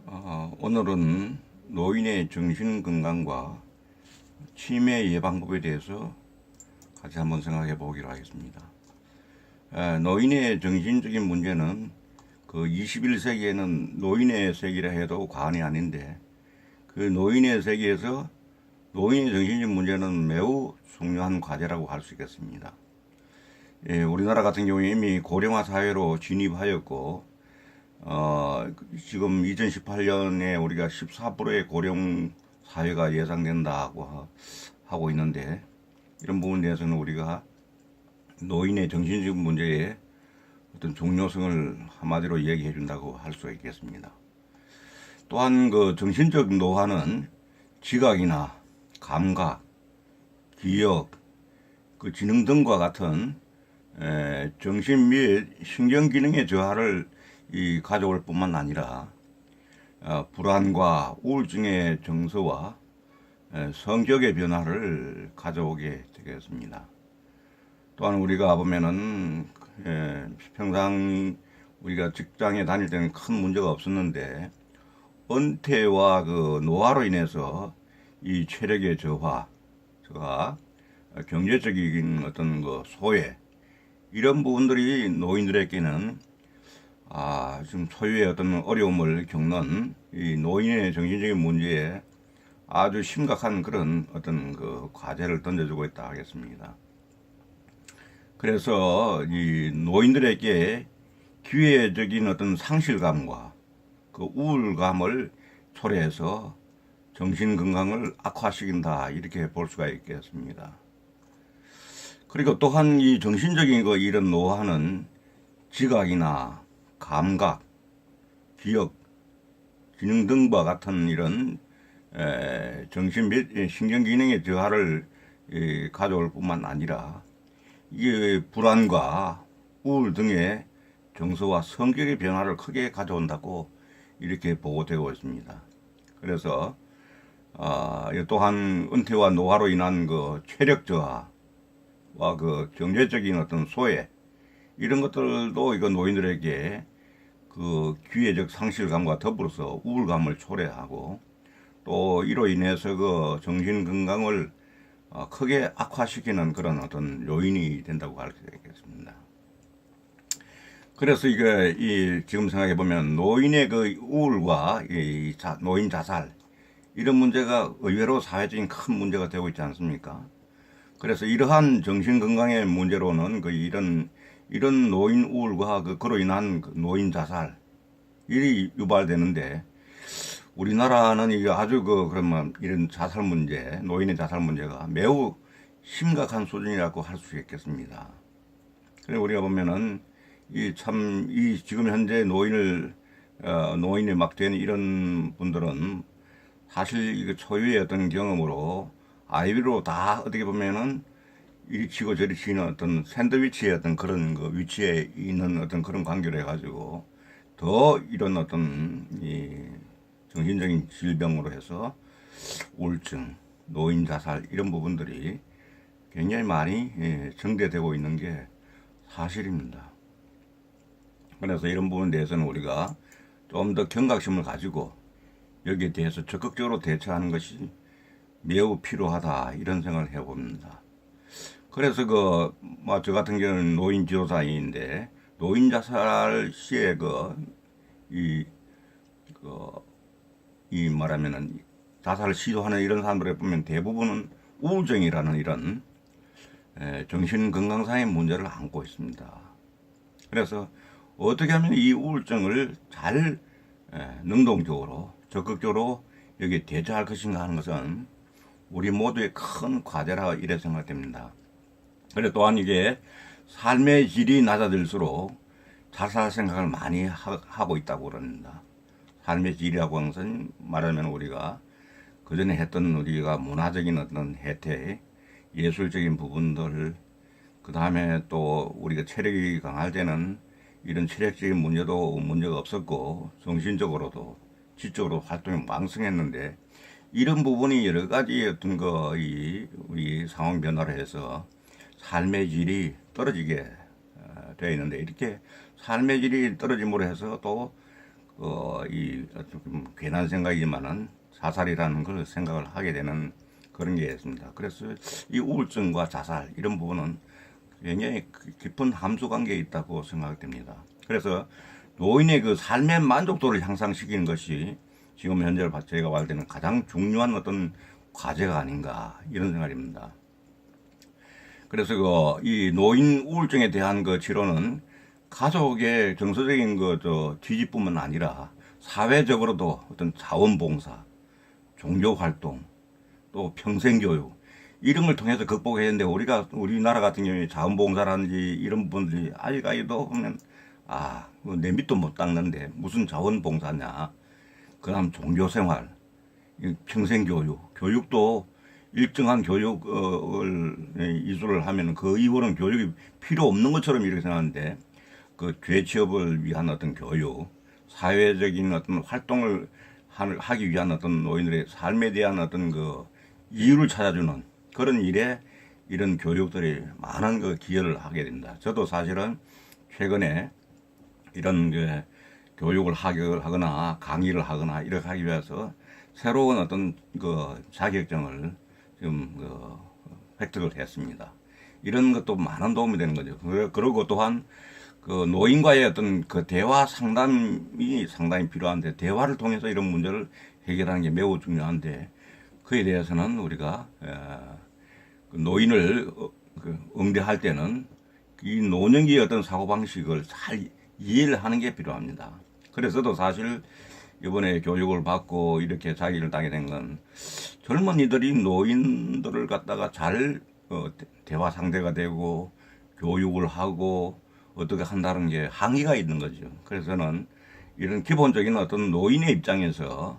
오늘은 노인의 정신건강과 치매 예방법에 대해서 같이 한번 생각해 보기로 하겠습니다. 노인의 정신적인 문제는 그 21세기에는 노인의 세계라 해도 과언이 아닌데, 그 노인의 세계에서 노인의 정신적 문제는 매우 중요한 과제라고 할 수 있겠습니다. 우리나라 같은 경우에 이미 고령화 사회로 진입하였고, 지금 2018년에 우리가 14%의 고령 사회가 예상된다고 하고 있는데, 이런 부분에 대해서는 우리가 노인의 정신적 문제에 어떤 중요성을 한마디로 얘기해 준다고 할 수 있겠습니다. 또한 그 정신적 노화는 지각이나 감각, 기억, 그 지능 등과 같은 정신 및 신경 기능의 저하를 가져올 뿐만 아니라 불안과 우울증의 증서와 성격의 변화를 가져오게 되겠습니다. 또한 우리가 보면은 평상 우리가 직장에 다닐 때는 큰 문제가 없었는데, 은퇴와 그 노화로 인해서 이 체력의 저하, 경제적인 어떤 그 소외, 이런 부분들이 노인들에게는 지금 소유의 어떤 어려움을 겪는 이 노인의 정신적인 문제에 아주 심각한 그런 어떤 그 과제를 던져주고 있다 하겠습니다. 그래서 이 노인들에게 기회적인 어떤 상실감과 그 우울감을 초래해서 정신 건강을 악화시킨다, 이렇게 볼 수가 있겠습니다. 그리고 또한 이 정신적인 이런 노화는 지각이나 감각, 기억, 지능 등과 같은 이런 정신 및 신경 기능의 저하를 가져올 뿐만 아니라 이게 불안과 우울 등의 정서와 성격의 변화를 크게 가져온다고 이렇게 보고되고 있습니다. 그래서 또한 은퇴와 노화로 인한 그 체력 저하와 그 경제적인 어떤 소외, 이런 것들도 이거 노인들에게 그 기회적 상실감과 더불어서 우울감을 초래하고, 또 이로 인해서 그 정신 건강을 크게 악화시키는 그런 어떤 요인이 된다고 할 수 있겠습니다. 그래서 이게 지금 생각해 보면 노인의 그 우울과 노인 자살, 이런 문제가 의외로 사회적인 큰 문제가 되고 있지 않습니까? 그래서 이러한 정신 건강의 문제로는 이런 노인 우울과 그로 인한 노인 자살, 일이 유발되는데, 우리나라는 이게 아주 그러면 이런 자살 문제, 노인의 자살 문제가 매우 심각한 수준이라고 할 수 있겠습니다. 그래서 우리가 보면은 지금 현재 노인이 막 된 이런 분들은 사실 이거 초유의 어떤 경험으로 아이비로 다 어떻게 보면은 이리 치고 저리 치는 어떤 샌드위치의 어떤 그런 그 위치에 있는 어떤 그런 관계를 해가지고 더 이런 어떤 정신적인 질병으로 해서 우울증, 노인 자살, 이런 부분들이 굉장히 많이 증대되고 있는 게 사실입니다. 그래서 이런 부분에 대해서는 우리가 좀 더 경각심을 가지고 여기에 대해서 적극적으로 대처하는 것이 매우 필요하다, 이런 생각을 해봅니다. 그래서 저 같은 경우는 노인 지도사인데, 노인 자살 시에 말하면은 자살을 시도하는 이런 사람들을 보면 대부분은 우울증이라는 이런 정신 건강상의 문제를 안고 있습니다. 그래서 어떻게 하면 이 우울증을 잘 능동적으로 적극적으로 여기에 대처할 것인가 하는 것은 우리 모두의 큰 과제라, 이래 생각됩니다. 그래 또한 이게 삶의 질이 낮아질수록 자살 생각을 많이 하고 있다고 그럽니다. 삶의 질이라고 하는 것은 말하면 우리가 그전에 했던 우리가 문화적인 어떤 혜택, 예술적인 부분들, 그 다음에 또 우리가 체력이 강할 때는 이런 체력적인 문제가 없었고, 정신적으로도 지적으로 활동이 왕성했는데, 이런 부분이 여러 가지 어떤 우리 상황 변화를 해서 삶의 질이 떨어지게 되어 있는데, 이렇게 삶의 질이 떨어짐으로 해서 또 좀 괜한 생각이지만은 자살이라는 걸 생각을 하게 되는 그런 게 있습니다. 그래서 이 우울증과 자살 이런 부분은 굉장히 깊은 함수 관계에 있다고 생각됩니다. 그래서 노인의 그 삶의 만족도를 향상시키는 것이 지금 현재 제가 봤을 때는 가장 중요한 어떤 과제가 아닌가 이런 생각입니다. 그래서 이 노인 우울증에 대한 그 치료는 가족의 정서적인 뒤집뿐만 아니라 사회적으로도 어떤 자원봉사, 종교활동, 또 평생교육 이런 걸 통해서 극복해야 되는데 우리나라 같은 경우에 자원봉사라든지 이런 부분들이 아직까지도 보면 내 밑도 못 닦는데 무슨 자원봉사냐. 그다음 종교생활, 평생교육, 교육도 일정한 교육을 이수를 하면 그 이후로는 교육이 필요 없는 것처럼 이렇게 생각하는데 그 죄취업을 위한 어떤 교육, 사회적인 어떤 활동을 하기 위한 어떤 노인들의 삶에 대한 어떤 그 이유를 찾아주는 그런 일에 이런 교육들이 많은 그 기여를 하게 됩니다. 저도 사실은 최근에 이런 그 교육을 하거나 강의를 하거나 이렇게 하기 위해서 새로운 어떤 그 자격증을 지금 획득을 했습니다. 이런 것도 많은 도움이 되는 거죠. 그리고 또한 그 노인과의 어떤 그 대화 상담이 상당히 필요한데 대화를 통해서 이런 문제를 해결하는 게 매우 중요한데 그에 대해서는 우리가 그 노인을 응대할 때는 이 노년기의 어떤 사고방식을 잘 이해를 하는 게 필요합니다. 그래서도 사실 이번에 교육을 받고 이렇게 자기를 따게 된 건 젊은이들이 노인들을 갖다가 잘 대화 상대가 되고 교육을 하고 어떻게 한다는 게 항의가 있는 거죠. 그래서는 이런 기본적인 어떤 노인의 입장에서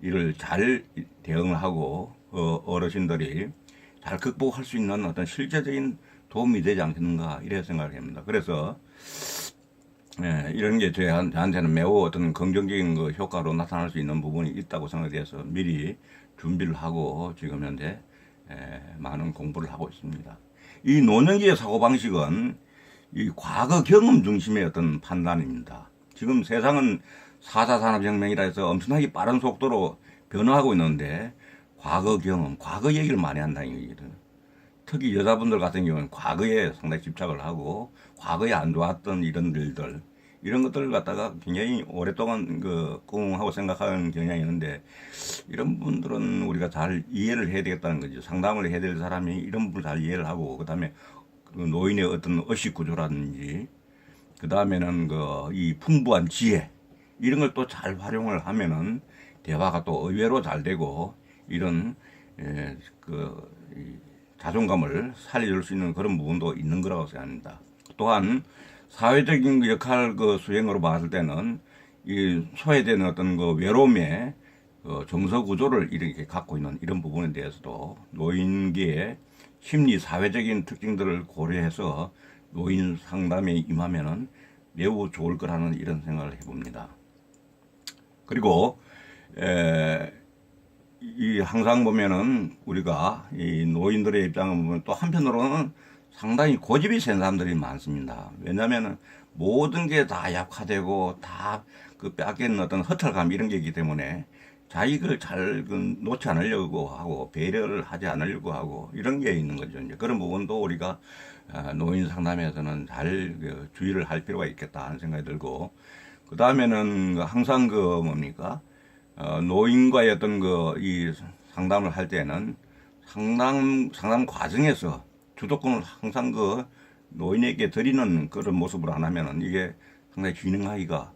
이를 잘 대응을 하고 어르신들이 잘 극복할 수 있는 어떤 실제적인 도움이 되지 않겠는가 이렇게 생각을 합니다. 그래서 이런 게 저한테는 매우 어떤 긍정적인 그 효과로 나타날 수 있는 부분이 있다고 생각돼서 미리 준비를 하고 지금 현재 많은 공부를 하고 있습니다. 이 노년기의 사고방식은 이 과거 경험 중심의 어떤 판단입니다. 지금 세상은 4차 산업혁명이라 해서 엄청나게 빠른 속도로 변화하고 있는데 과거 경험, 과거 얘기를 많이 한다는 얘기죠. 특히 여자분들 같은 경우는 과거에 상당히 집착을 하고 과거에 안 좋았던 이런 일들 이런 것들을 갖다가 굉장히 오랫동안 꿍하고 생각하는 경향이 있는데 이런 분들은 우리가 잘 이해를 해야 되겠다는 거죠. 상담을 해야 될 사람이 이런 분을 잘 이해를 하고 그다음에 그 노인의 어떤 의식 구조라든지 그다음에는 이 풍부한 지혜 이런 걸 또 잘 활용을 하면은 대화가 또 의외로 잘 되고 이런 자존감을 살려줄 수 있는 그런 부분도 있는 거라고 생각합니다. 또한 사회적인 역할 수행으로 봤을 때는 이 소외되는 어떤 외로움의 정서 구조를 이렇게 갖고 있는 이런 부분에 대해서도 노인계의 심리 사회적인 특징들을 고려해서 노인 상담에 임하면은 매우 좋을 거라는 이런 생각을 해봅니다. 그리고 항상 보면은 우리가 이 노인들의 입장을 보면 또 한편으로는 상당히 고집이 센 사람들이 많습니다. 왜냐하면은 모든 게 다 약화되고 다 빼앗기는 어떤 허탈감 이런 게 있기 때문에 자기를 잘 놓지 않으려고 하고 배려를 하지 않으려고 하고 이런 게 있는 거죠. 이제 그런 부분도 우리가 노인 상담에서는 잘 주의를 할 필요가 있겠다 하는 생각이 들고 그 다음에는 항상 노인과의 어떤 이 상담을 할 때는 상담 과정에서 주도권을 항상 노인에게 드리는 그런 모습을 안 하면은 이게 상당히 진행하기가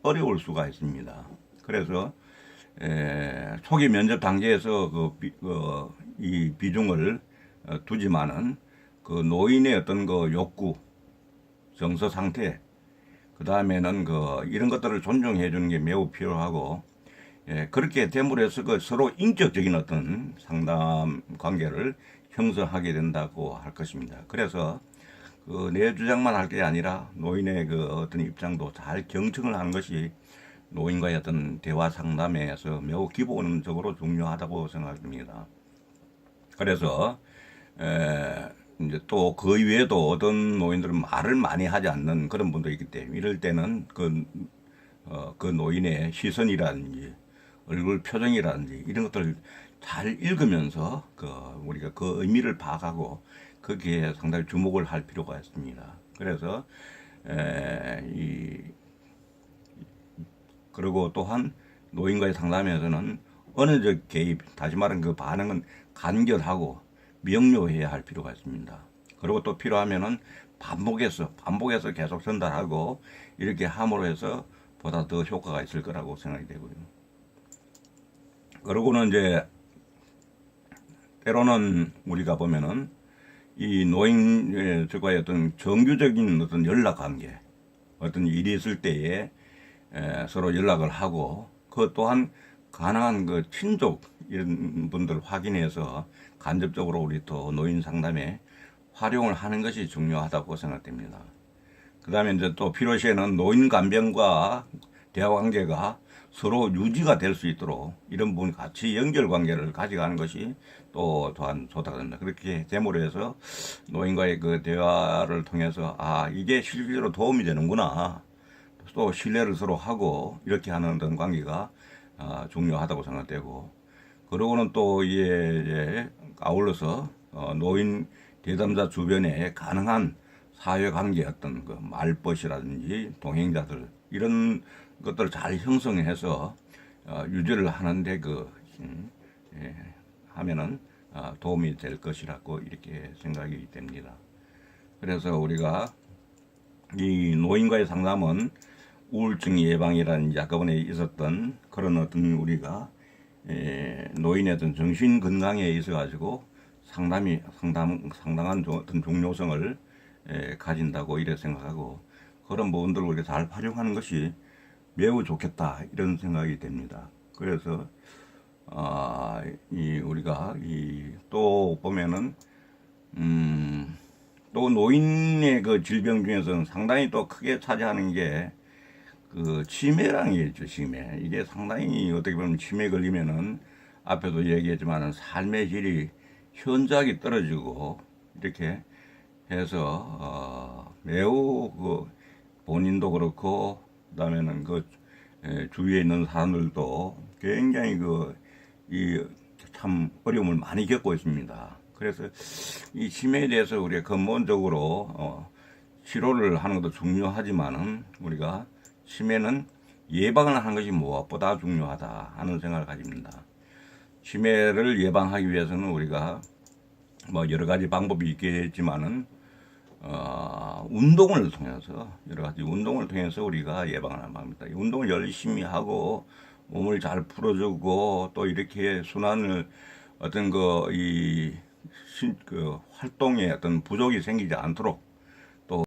어려울 수가 있습니다. 그래서 초기 면접 단계에서 이 비중을 두지만은 노인의 어떤 욕구, 정서 상태, 그 다음에는 이런 것들을 존중해 주는 게 매우 필요하고 그렇게 됨으로 해서 서로 인격적인 어떤 상담 관계를 형성하게 된다고 할 것입니다. 그래서 내 주장만 할 게 아니라 노인의 어떤 입장도 잘 경청을 하는 것이 노인과의 어떤 대화 상담에서 매우 기본적으로 중요하다고 생각합니다. 그래서 이제 또 그 이외에도 어떤 노인들은 말을 많이 하지 않는 그런 분도 있기 때문에 이럴 때는 그 노인의 시선이라든지 얼굴 표정이라든지 이런 것들을 잘 읽으면서 우리가 그 의미를 파악하고 거기에 상당히 주목을 할 필요가 있습니다. 그래서 그리고 또한 노인과의 상담에서는 언어적 개입, 다시 말하면 그 반응은 간결하고 명료해야 할 필요가 있습니다. 그리고 또 필요하면은 반복해서 계속 전달하고 이렇게 함으로 해서 보다 더 효과가 있을 거라고 생각이 되고요. 그러고는 이제 때로는 우리가 보면은 이 노인과의 어떤 정규적인 어떤 연락 관계, 어떤 일이 있을 때에 서로 연락을 하고 그 또한 가능한 그 친족 이런 분들 확인해서 간접적으로 우리 또 노인 상담에 활용을 하는 것이 중요하다고 생각됩니다. 그 다음에 이제 또 필요시에는 노인 간병과 대화 관계가 서로 유지가 될 수 있도록 이런 부분 같이 연결 관계를 가져가는 것이 또한 좋다고 합니다. 그렇게 됨으로 해서 노인과의 그 대화를 통해서 이게 실질적으로 도움이 되는구나. 또 신뢰를 서로 하고 이렇게 하는 어떤 관계가 중요하다고 생각되고 그러고는 또 이게 아울러서 노인 대담자 주변에 가능한 사회관계 어떤 그 말벗이라든지 동행자들 이런 것들을 잘 형성해서 유지를 하는데 하면은 도움이 될 것이라고 이렇게 생각이 됩니다. 그래서 우리가 이 노인과의 상담은 우울증 예방이라든지 아까번에 있었던 그런 어떤 우리가 노인의 어떤 정신 건강에 있어 가지고 상당한 어떤 중요성을 가진다고 이렇게 생각하고 그런 부분들을 우리가 잘 활용하는 것이 매우 좋겠다 이런 생각이 됩니다. 그래서 우리가 또 보면은 또 노인의 그 질병 중에서는 상당히 또 크게 차지하는 게 그 치매라는 게 있죠. 치매 이게 상당히 어떻게 보면 치매 걸리면은 앞에도 얘기했지만은 삶의 질이 현저하게 떨어지고 이렇게 해서 매우 그 본인도 그렇고 그다음에는 주위에 있는 사람들도 굉장히 참 어려움을 많이 겪고 있습니다. 그래서 이 치매에 대해서 우리가 근본적으로 치료를 하는 것도 중요하지만은 우리가 치매는 예방을 하는 것이 무엇보다 중요하다 하는 생각을 가집니다. 치매를 예방하기 위해서는 우리가 뭐 여러 가지 방법이 있겠지만은 운동을 통해서 여러 가지 운동을 통해서 우리가 예방을 하는 방법입니다. 운동을 열심히 하고 몸을 잘 풀어주고 또 이렇게 순환을 어떤 활동에 어떤 부족이 생기지 않도록